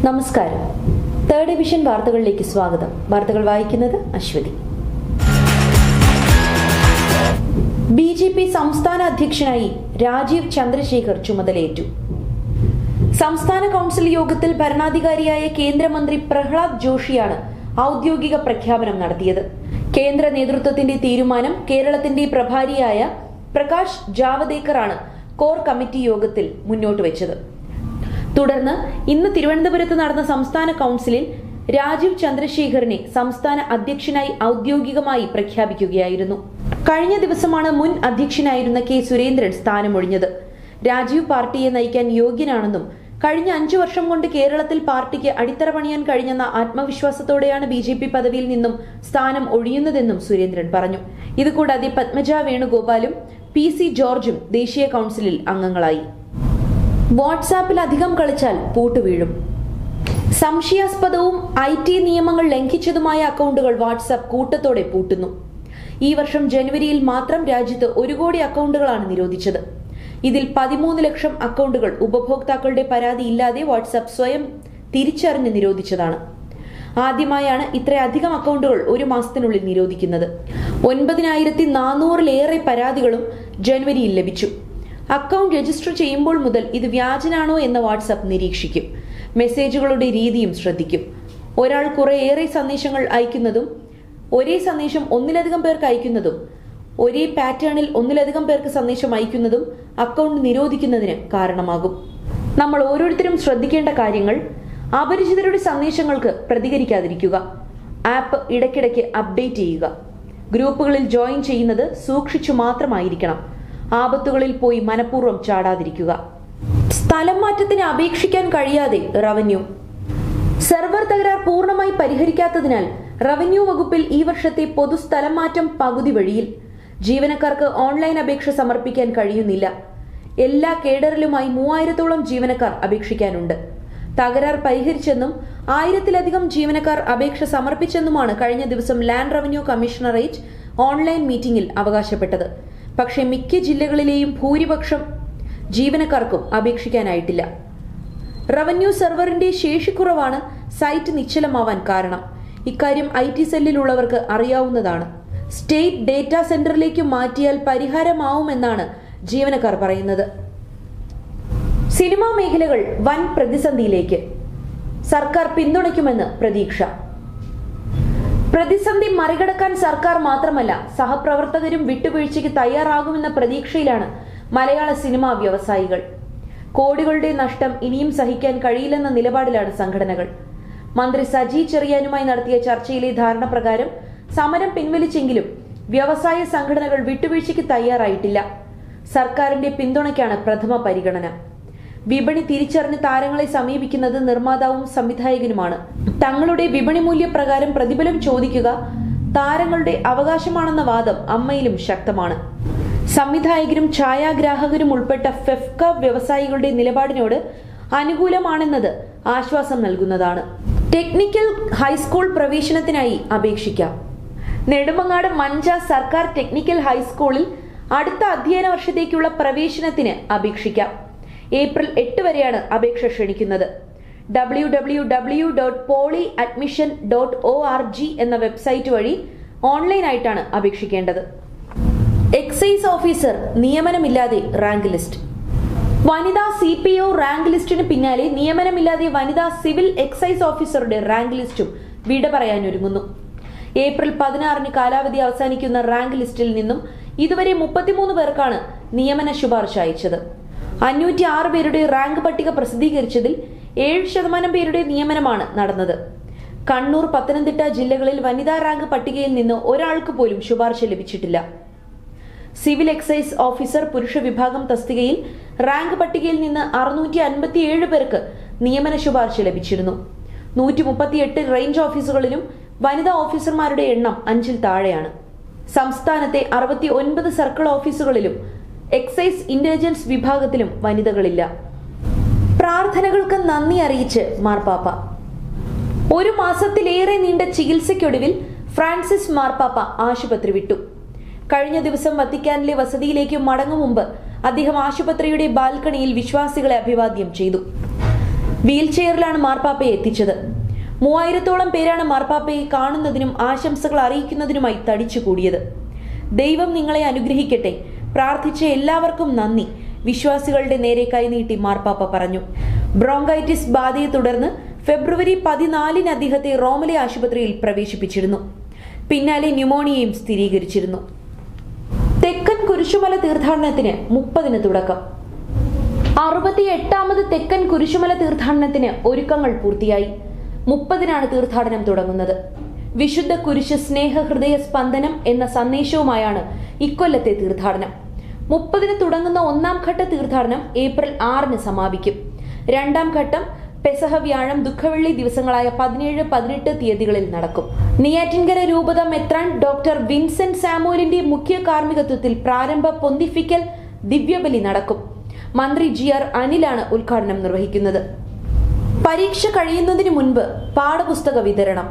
നമസ്കാരം. Third division വാർത്തകളിലേക്ക് സ്വാഗതം. വാർത്തകൾ വായിക്കുന്നത് അശ്വതി. ബിജെപി സംസ്ഥാന അധ്യക്ഷനായി രാജീവ് ചന്ദ്രശേഖർ ചുമതലയേറ്റു. സംസ്ഥാന കൗൺസിൽ യോഗത്തിൽ ഭരണാധികാരിയായ കേന്ദ്രമന്ത്രി പ്രഹ്ലാദ് ജോഷിയാണ് ഔദ്യോഗിക പ്രഖ്യാപനം നടത്തിയത്. കേന്ദ്ര നേതൃത്വത്തിന്റെ തീരുമാനം കേരളത്തിന്റെ പ്രഭാരിയായ പ്രകാശ് ജാവദേക്കറാണ് കോർ കമ്മിറ്റി യോഗത്തിൽ മുന്നോട്ട് വെച്ചത്. തുടർന്ന് ഇന്ന് തിരുവനന്തപുരത്ത് നടന്ന സംസ്ഥാന കൗൺസിലിൽ രാജീവ് ചന്ദ്രശേഖറിനെ സംസ്ഥാന അധ്യക്ഷനായി ഔദ്യോഗികമായി പ്രഖ്യാപിക്കുകയായിരുന്നു. കഴിഞ്ഞ ദിവസമാണ് മുൻ അധ്യക്ഷനായിരുന്ന കെ സുരേന്ദ്രൻ സ്ഥാനമൊഴിഞ്ഞത്. രാജീവ് പാർട്ടിയെ നയിക്കാൻ യോഗ്യനാണെന്നും കഴിഞ്ഞ 5 വർഷം കൊണ്ട് കേരളത്തിൽ പാർട്ടിക്ക് അടിത്തറ പണിയാൻ കഴിഞ്ഞെന്ന ആത്മവിശ്വാസത്തോടെയാണ് ബിജെപി പദവിയിൽ നിന്നും സ്ഥാനം ഒഴിയുന്നതെന്നും സുരേന്ദ്രൻ പറഞ്ഞു. ഇതുകൂടാതെ പത്മജ വേണുഗോപാലും PC ജോർജും ദേശീയ കൗൺസിലിൽ അംഗങ്ങളായി. വാട്സാപ്പിൽ അധികം കളിച്ചാൽ പൂട്ട് വീഴും. സംശയാസ്പദവും IT നിയമങ്ങൾ ലംഘിച്ചതുമായ അക്കൗണ്ടുകൾ വാട്സാപ്പ് കൂട്ടത്തോടെ പൂട്ടുന്നു. ഈ വർഷം ജനുവരിയിൽ മാത്രം രാജ്യത്ത് 1 കോടി അക്കൗണ്ടുകളാണ് നിരോധിച്ചത്. ഇതിൽ 13 ലക്ഷം അക്കൗണ്ടുകൾ ഉപഭോക്താക്കളുടെ പരാതി ഇല്ലാതെ വാട്സാപ്പ് സ്വയം തിരിച്ചറിഞ്ഞ് നിരോധിച്ചതാണ്. ആദ്യമായാണ് ഇത്രയധികം അക്കൗണ്ടുകൾ ഒരു മാസത്തിനുള്ളിൽ നിരോധിക്കുന്നത്. 9400-ലേറെ പരാതികളും ജനുവരിയിൽ ലഭിച്ചു. അക്കൗണ്ട് രജിസ്റ്റർ ചെയ്യുമ്പോൾ മുതൽ ഇത് വ്യാജനാണോ എന്ന് വാട്സാപ്പ് നിരീക്ഷിക്കും. മെസ്സേജുകളുടെ രീതിയും ശ്രദ്ധിക്കും. ഒരാൾ കുറേയേറെ സന്ദേശങ്ങൾ അയക്കുന്നതും ഒരേ സന്ദേശം ഒന്നിലധികം പേർക്ക് അയക്കുന്നതും ഒരേ പാറ്റേണിൽ ഒന്നിലധികം പേർക്ക് സന്ദേശം അയക്കുന്നതും അക്കൗണ്ട് നിരോധിക്കുന്നതിന് കാരണമാകും. നമ്മൾ ഓരോരുത്തരും ശ്രദ്ധിക്കേണ്ട കാര്യങ്ങൾ: അപരിചിതരുടെ സന്ദേശങ്ങൾക്ക് പ്രതികരിക്കാതിരിക്കുക, ആപ്പ് ഇടയ്ക്കിടയ്ക്ക് അപ്ഡേറ്റ് ചെയ്യുക, ഗ്രൂപ്പുകളിൽ ജോയിൻ ചെയ്യുന്നത് സൂക്ഷിച്ചു മാത്രമായിരിക്കണം, ആപത്തുകളിൽ പോയി മനഃപൂർവ്വം ചാടാതിരിക്കുക. സ്ഥലം മാറ്റത്തിന് അപേക്ഷിക്കാൻ കഴിയാതെ റവന്യൂ. സെർവർ തകരാർ പൂർണ്ണമായി പരിഹരിക്കാത്തതിനാൽ റവന്യൂ വകുപ്പിൽ ഈ വർഷത്തെ പൊതു സ്ഥലം മാറ്റം പകുതി വഴിയിൽ. ജീവനക്കാർക്ക് ഓൺലൈൻ അപേക്ഷ സമർപ്പിക്കാൻ കഴിയുന്നില്ല. എല്ലാ കേഡറിലുമായി 3000-ഓളം ജീവനക്കാർ അപേക്ഷിക്കാനുണ്ട്. തകരാർ പരിഹരിച്ചെന്നും 1000-ലധികം ജീവനക്കാർ അപേക്ഷ സമർപ്പിച്ചെന്നുമാണ് കഴിഞ്ഞ ദിവസം ലാൻഡ് റവന്യൂ കമ്മീഷണറേറ്റ് ഓൺലൈൻ മീറ്റിംഗിൽ അവകാശപ്പെട്ടത്. പക്ഷേ മിക്ക ജില്ലകളിലെയും ഭൂരിപക്ഷം ജീവനക്കാർക്കും അപേക്ഷിക്കാനായിട്ടില്ല. റവന്യൂ സെർവറിന്റെ ശേഷിക്കുറവാണ് സൈറ്റ് നിശ്ചലമാവാൻ കാരണം. ഇക്കാര്യം IT സെല്ലിലുള്ളവർക്ക് അറിയാവുന്നതാണ്. സ്റ്റേറ്റ് ഡേറ്റാ സെന്ററിലേക്ക് മാറ്റിയാൽ പരിഹാരമാവുമെന്നാണ് ജീവനക്കാർ പറയുന്നത്. സിനിമാ മേഖലകൾ വൻ പ്രതിസന്ധിയിലേക്ക്. സർക്കാർ പിന്തുണയ്ക്കുമെന്ന് പ്രതീക്ഷ. പ്രതിസന്ധി മറികടക്കാൻ സർക്കാർ മാത്രമല്ല, സഹപ്രവർത്തകരും വിട്ടുവീഴ്ചയ്ക്ക് തയ്യാറാകുമെന്ന പ്രതീക്ഷയിലാണ് മലയാള സിനിമാ വ്യവസായികൾ. കോടികളുടെ നഷ്ടം ഇനിയും സഹിക്കാൻ കഴിയില്ലെന്ന നിലപാടിലാണ് സംഘടനകൾ. മന്ത്രി സജി ചെറിയാനുമായി നടത്തിയ ചർച്ചയിലെ ധാരണ പ്രകാരം സമരം പിൻവലിച്ചെങ്കിലും വ്യവസായ സംഘടനകൾ വിട്ടുവീഴ്ചയ്ക്ക് തയ്യാറായിട്ടില്ല. സർക്കാരിന്റെ പിന്തുണയ്ക്കാണ് പ്രഥമ പരിഗണന. വിപണി തിരിച്ചറിഞ്ഞ് താരങ്ങളെ സമീപിക്കുന്നത് നിർമ്മാതാവും സംവിധായകനുമാണ്. തങ്ങളുടെ വിപണി മൂല്യപ്രകാരം പ്രതിഫലം ചോദിക്കുക താരങ്ങളുടെ അവകാശമാണെന്ന വാദം അമ്മയിലും ശക്തമാണ്. സംവിധായകരും ഛായാഗ്രാഹകരും ഉൾപ്പെട്ട ഫെഫ്ക വ്യവസായികളുടെ നിലപാടിനോട് അനുകൂലമാണെന്നത് ആശ്വാസം നൽകുന്നതാണ്. ടെക്നിക്കൽ ഹൈസ്കൂൾ പ്രവേശനത്തിനായി അപേക്ഷിക്കാം. നെടുമങ്ങാട് മഞ്ച സർക്കാർ ടെക്നിക്കൽ ഹൈസ്കൂളിൽ അടുത്ത അധ്യയന വർഷത്തേക്കുള്ള പ്രവേശനത്തിന് അപേക്ഷിക്കാം. ഏപ്രിൽ 8 വരെയാണ് അപേക്ഷ ക്ഷണിക്കുന്നത്. www.polyadmission.org എന്ന വെബ്സൈറ്റ് വഴി ഓൺലൈനായിട്ടാണ് അപേക്ഷിക്കേണ്ടത്. എക്സൈസ് ഓഫീസർ നിയമനമില്ലാതെ റാങ്ക് ലിസ്റ്റ്. വനിതാ CPO റാങ്ക് ലിസ്റ്റിന് പിന്നാലെ നിയമനമില്ലാതെ വനിതാ സിവിൽ എക്സൈസ് ഓഫീസറുടെ റാങ്ക് ലിസ്റ്റും വിട പറയാനൊരുങ്ങുന്നു. ഏപ്രിൽ 16-ന് കാലാവധി അവസാനിക്കുന്ന റാങ്ക് ലിസ്റ്റിൽ നിന്നും ഇതുവരെ 33 പേർക്കാണ് നിയമന ശുപാർശ അയച്ചത്. 506 പേരുടെ റാങ്ക് പട്ടിക പ്രസിദ്ധീകരിച്ചതിൽ 7% പേരുടെ നിയമനമാണ് നടന്നത്. കണ്ണൂർ, പത്തനംതിട്ട ജില്ലകളിൽ വനിതാ റാങ്ക് പട്ടികയിൽ നിന്ന് ഒരാൾക്ക് പോലും ശുപാർശ ലഭിച്ചിട്ടില്ല. സിവിൽ എക്സൈസ് ഓഫീസർ പുരുഷ വിഭാഗം തസ്തികയിൽ റാങ്ക് പട്ടികയിൽ നിന്ന് 657 പേർക്ക് നിയമന ശുപാർശ ലഭിച്ചിരുന്നു. 138 റേഞ്ച് ഓഫീസുകളിലും വനിതാ ഓഫീസർമാരുടെ എണ്ണം 5-ൽ താഴെയാണ്. സംസ്ഥാനത്തെ 69 സർക്കിൾ ഓഫീസുകളിലും എക്സൈസ് ഇന്റലിജൻസ് വിഭാഗത്തിലും വനിതകളില്ല. പ്രാർത്ഥനകൾക്ക് നന്ദി അറിയിച്ച് മാർപ്പാപ്പ. 1 മാസത്തിലേറെ നീണ്ട ചികിത്സയ്ക്കൊടുവിൽ ഫ്രാൻസിസ് മാർപ്പാപ്പ ആശുപത്രി വിട്ടു. കഴിഞ്ഞ ദിവസം വത്തിക്കാനിലെ വസതിയിലേക്ക് മടങ്ങും മുമ്പ് അദ്ദേഹം ആശുപത്രിയുടെ ബാൽക്കണിയിൽ വിശ്വാസികളെ അഭിവാദ്യം ചെയ്തു. വീൽചെയറിലാണ് മാർപ്പാപ്പയെ എത്തിച്ചത്. 3000-ഓളം പേരാണ് മാർപ്പാപ്പയെ കാണുന്നതിനും ആശംസകൾ അറിയിക്കുന്നതിനുമായി തടിച്ചുകൂടിയത്. ദൈവം നിങ്ങളെ അനുഗ്രഹിക്കട്ടെ, പ്രാർത്ഥിച്ച എല്ലാവർക്കും നന്ദി, വിശ്വാസികളുടെ നേരെ കൈനീട്ടി മാർപ്പാപ്പ പറഞ്ഞു. ബ്രോങ്കൈറ്റിസ് ബാധയെ തുടർന്ന് ഫെബ്രുവരി 14-ന് അദ്ദേഹത്തെ റോമിലെ ആശുപത്രിയിൽ പ്രവേശിപ്പിച്ചിരുന്നു. പിന്നാലെ ന്യൂമോണിയയും സ്ഥിരീകരിച്ചിരുന്നു. തെക്കൻ കുരിശുമല തീർത്ഥാടനത്തിന് 30-ന് തുടക്കം. 68ാമത് തെക്കൻ കുരിശുമല തീർത്ഥാടനത്തിന് ഒരുക്കങ്ങൾ പൂർത്തിയായി. 30-നാണ് തീർത്ഥാടനം തുടങ്ങുന്നത്. വിശുദ്ധ കുരിശ് സ്നേഹഹൃദയ സ്പന്ദനം എന്ന സന്ദേശവുമായാണ് ഇക്കൊല്ലത്തെ തീർത്ഥാടനം. 30-ന് തുടങ്ങുന്ന 1-ാം ഘട്ട തീർത്ഥാടനം ഏപ്രിൽ 6-ന് സമാപിക്കും. 2-ാം ഘട്ടം പെസഹ വ്യാഴം ദുഃഖവെള്ളി ദിവസങ്ങളായ 17, 18 തീയതികളിൽ നടക്കും. നെയ്യാറ്റിൻകര രൂപത മെത്രാൻ ഡോക്ടർ വിൻസെന്റ് സാമുവലിന്റെ മുഖ്യ കാർമ്മികത്വത്തിൽ പ്രാരംഭ പൊന്തിഫിക്കൽ ദിവ്യബലി നടക്കും. മന്ത്രി GR അനിലാണ് ഉദ്ഘാടനം നിർവഹിക്കുന്നത്. പരീക്ഷ കഴിയുന്നതിന് മുൻപ് പാഠപുസ്തക വിതരണം.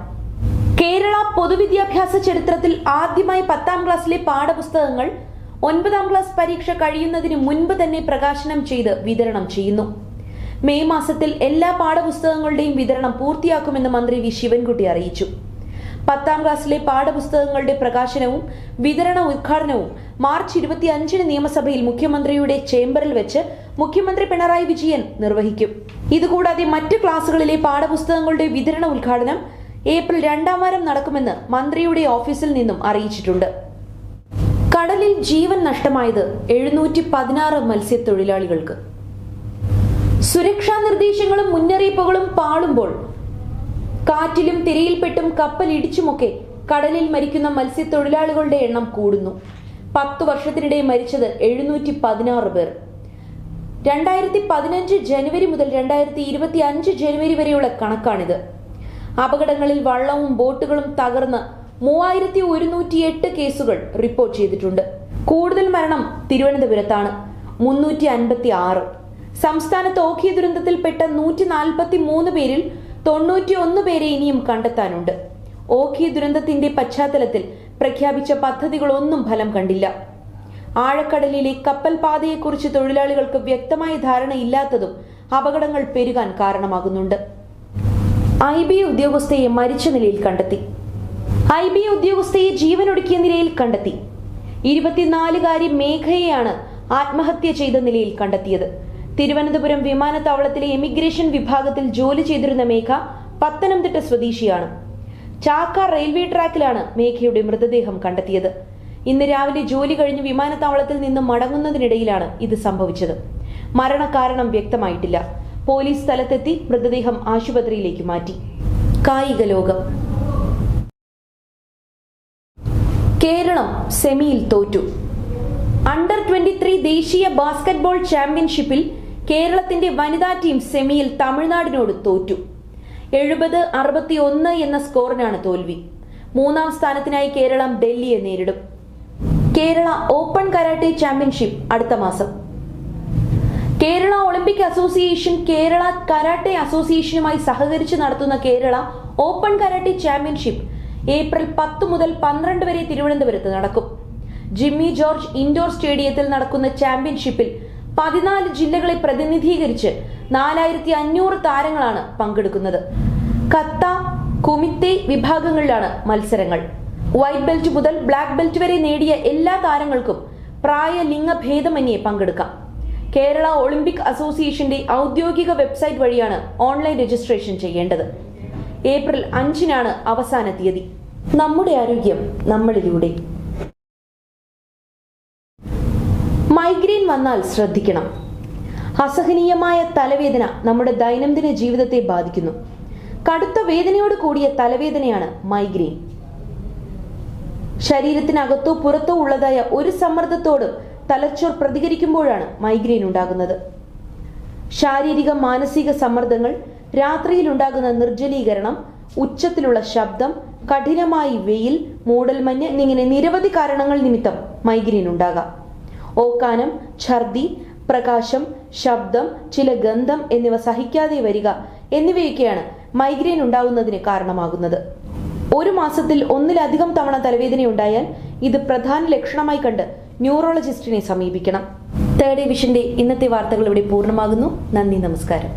കേരള പൊതുവിദ്യാഭ്യാസ ചരിത്രത്തിൽ ആദ്യമായി 10ാം ക്ലാസ്സിലെ പാഠപുസ്തകങ്ങൾ 9ാം ക്ലാസ് പരീക്ഷ കഴിയുന്നതിന് മുൻപ് തന്നെ പ്രകാശനം ചെയ്ത് വിതരണം ചെയ്യുന്നു. മെയ് മാസത്തിൽ എല്ലാ പാഠപുസ്തകങ്ങളുടെയും വിതരണം പൂർത്തിയാക്കുമെന്ന് മന്ത്രി വി ശിവൻകുട്ടി അറിയിച്ചു. 10ാം ക്ലാസ്സിലെ പാഠപുസ്തകങ്ങളുടെ പ്രകാശനവും വിതരണ ഉദ്ഘാടനവും മാർച്ച് 25-ന് നിയമസഭയിൽ മുഖ്യമന്ത്രിയുടെ ചേംബറിൽ വെച്ച് മുഖ്യമന്ത്രി പിണറായി വിജയൻ നിർവഹിക്കും. ഇതുകൂടാതെ മറ്റ് ക്ലാസുകളിലെ പാഠപുസ്തകങ്ങളുടെ വിതരണ ഉദ്ഘാടനം ഏപ്രിൽ 2ാം വാരം നടക്കുമെന്ന് മന്ത്രിയുടെ ഓഫീസിൽ നിന്നും അറിയിച്ചിട്ടുണ്ട്. കടലിൽ ജീവൻ നഷ്ടമായത് 716 മത്സ്യത്തൊഴിലാളികൾക്ക്. സുരക്ഷാ നിർദ്ദേശങ്ങളും മുന്നറിയിപ്പുകളും പാളുമ്പോൾ കാറ്റിലും തിരയിൽപ്പെട്ടും കപ്പൽ ഇടിച്ചുമൊക്കെ കടലിൽ മരിക്കുന്ന മത്സ്യത്തൊഴിലാളികളുടെ എണ്ണം കൂടുന്നു. 10 വർഷത്തിനിടെ മരിച്ചത് 716 പേർ. 2015 ജനുവരി മുതൽ 2025 ജനുവരി വരെയുള്ള കണക്കാണിത്. അപകടങ്ങളിൽ വള്ളവും ബോട്ടുകളും തകർന്ന് 3108 കേസുകൾ റിപ്പോർട്ട് ചെയ്തിട്ടുണ്ട്. കൂടുതൽ മരണം തിരുവനന്തപുരത്താണ്, 356. സംസ്ഥാനത്ത് ഓഖി ദുരന്തത്തിൽപ്പെട്ട 143 പേരിൽ 91 പേരെ ഇനിയും കണ്ടെത്താനുണ്ട്. ഓഖി ദുരന്തത്തിന്റെ പശ്ചാത്തലത്തിൽ പ്രഖ്യാപിച്ച പദ്ധതികളൊന്നും ഫലം കണ്ടില്ല. ആഴക്കടലിലെ കപ്പൽ പാതയെക്കുറിച്ച് തൊഴിലാളികൾക്ക് വ്യക്തമായ ധാരണയില്ലാത്തതും അപകടങ്ങൾ പെരുകാൻ കാരണമാകുന്നുണ്ട്. IB ഉദ്യോഗസ്ഥയെ മരിച്ച നിലയിൽ കണ്ടെത്തി. IB ഉദ്യോഗസ്ഥയെ ജീവനൊടുക്കിയ നിലയിൽ കണ്ടെത്തി. 24-കാരി മേഘയെയാണ് ആത്മഹത്യ ചെയ്ത നിലയിൽ കണ്ടെത്തിയത്. തിരുവനന്തപുരം വിമാനത്താവളത്തിലെ എമിഗ്രേഷൻ വിഭാഗത്തിൽ ജോലി ചെയ്തിരുന്ന മേഘ പത്തനംതിട്ട സ്വദേശിയാണ്. ചാക്ക റെയിൽവേ ട്രാക്കിലാണ് മേഘയുടെ മൃതദേഹം കണ്ടെത്തിയത്. ഇന്ന് രാവിലെ ജോലി കഴിഞ്ഞ് വിമാനത്താവളത്തിൽ നിന്ന് മടങ്ങുന്നതിനിടയിലാണ് ഇത് സംഭവിച്ചത്. മരണകാരണം വ്യക്തമായിട്ടില്ല. പോലീസ് സ്ഥലത്തെത്തി മൃതദേഹം ആശുപത്രിയിലേക്ക് മാറ്റി. കായിക ലോകം. കേരളം സെമിയിൽ തോറ്റു. അണ്ടർ 23 ദേശീയ ബാസ്കറ്റ്ബോൾ ചാമ്പ്യൻഷിപ്പിൽ കേരളത്തിന്റെ വനിതാ ടീം സെമിയിൽ തമിഴ്നാടിനോട് തോറ്റു. 70-61 എന്ന സ്കോറിനാണ് തോൽവി. 3ാം സ്ഥാനത്തിനായി കേരളം ഡൽഹിയെ നേരിടും. കേരള ഓപ്പൺ കരാട്ടെ ചാമ്പ്യൻഷിപ്പ് അടുത്ത മാസം. Kerala Olympic association Kerala karate അസോസിയേഷനുമായി സഹകരിച്ച് നടത്തുന്ന Kerala open karate championship April 10 മുതൽ 12 വരെ തിരുവനന്തപുരത്ത് നടക്കും. ജിമ്മി ജോർജ് ഇൻഡോർ സ്റ്റേഡിയത്തിൽ നടക്കുന്ന ചാമ്പ്യൻഷിപ്പിൽ 14 ജില്ലകളെ പ്രതിനിധീകരിച്ച് 4500 താരങ്ങളാണ് പങ്കെടുക്കുന്നത്. കത്ത, കുമിത്തെ വിഭാഗങ്ങളിലാണ് മത്സരങ്ങൾ. വൈറ്റ് ബെൽറ്റ് മുതൽ ബ്ലാക്ക് ബെൽറ്റ് വരെ നേടിയ എല്ലാ താരങ്ങൾക്കും പ്രായ ലിംഗ ഭേദമന്യേ പങ്കെടുക്കാം. കേരള ഒളിമ്പിക് അസോസിയേഷന്റെ ഔദ്യോഗിക വെബ്സൈറ്റ് വഴിയാണ് ഓൺലൈൻ രജിസ്ട്രേഷൻ ചെയ്യേണ്ടത്. ഏപ്രിൽ 5-നാണ് അവസാന തീയതി. നമ്മുടെ ആരോഗ്യം നമ്മളിലൂടെ. മൈഗ്രെയിൻ വന്നാൽ ശ്രദ്ധിക്കണം. അസഹനീയമായ തലവേദന നമ്മുടെ ദൈനംദിന ജീവിതത്തെ ബാധിക്കുന്നു. കടുത്ത വേദനയോട് കൂടിയ തലവേദനയാണ് മൈഗ്രെയിൻ. ശരീരത്തിനകത്തോ പുറത്തോ ഉള്ളതായ ഒരു സമ്മർദ്ദത്തോട് തലച്ചോർ പ്രതികരിക്കുമ്പോഴാണ് മൈഗ്രെയിൻ ഉണ്ടാകുന്നത്. ശാരീരിക മാനസിക സമ്മർദ്ദങ്ങൾ, രാത്രിയിൽ ഉണ്ടാകുന്ന നിർജ്ജലീകരണം, ഉച്ചത്തിലുള്ള ശബ്ദം, കഠിനമായി വെയിൽ, മൂടൽമഞ്ഞ് എന്നിങ്ങനെ നിരവധി കാരണങ്ങൾ നിമിത്തം മൈഗ്രെയിൻ ഉണ്ടാകാം. ഓക്കാനം, ഛർദി, പ്രകാശം, ശബ്ദം, ചില ഗന്ധം എന്നിവ സഹിക്കാതെ വരിക എന്നിവയൊക്കെയാണ് മൈഗ്രെയിൻ ഉണ്ടാവുന്നതിന് കാരണമാകുന്നത്. ഒരു മാസത്തിൽ 1-ലധികം തവണ തലവേദനയുണ്ടായാൽ ഇത് പ്രധാന ലക്ഷണമായി കണ്ട് ന്യൂറോളജിസ്റ്റിനെ സമീപിക്കണം. തേർഡ് വിഷന്റെ ഇന്നത്തെ വാർത്തകൾ ഇവിടെ പൂർണ്ണമാകുന്നു. നന്ദി, നമസ്കാരം.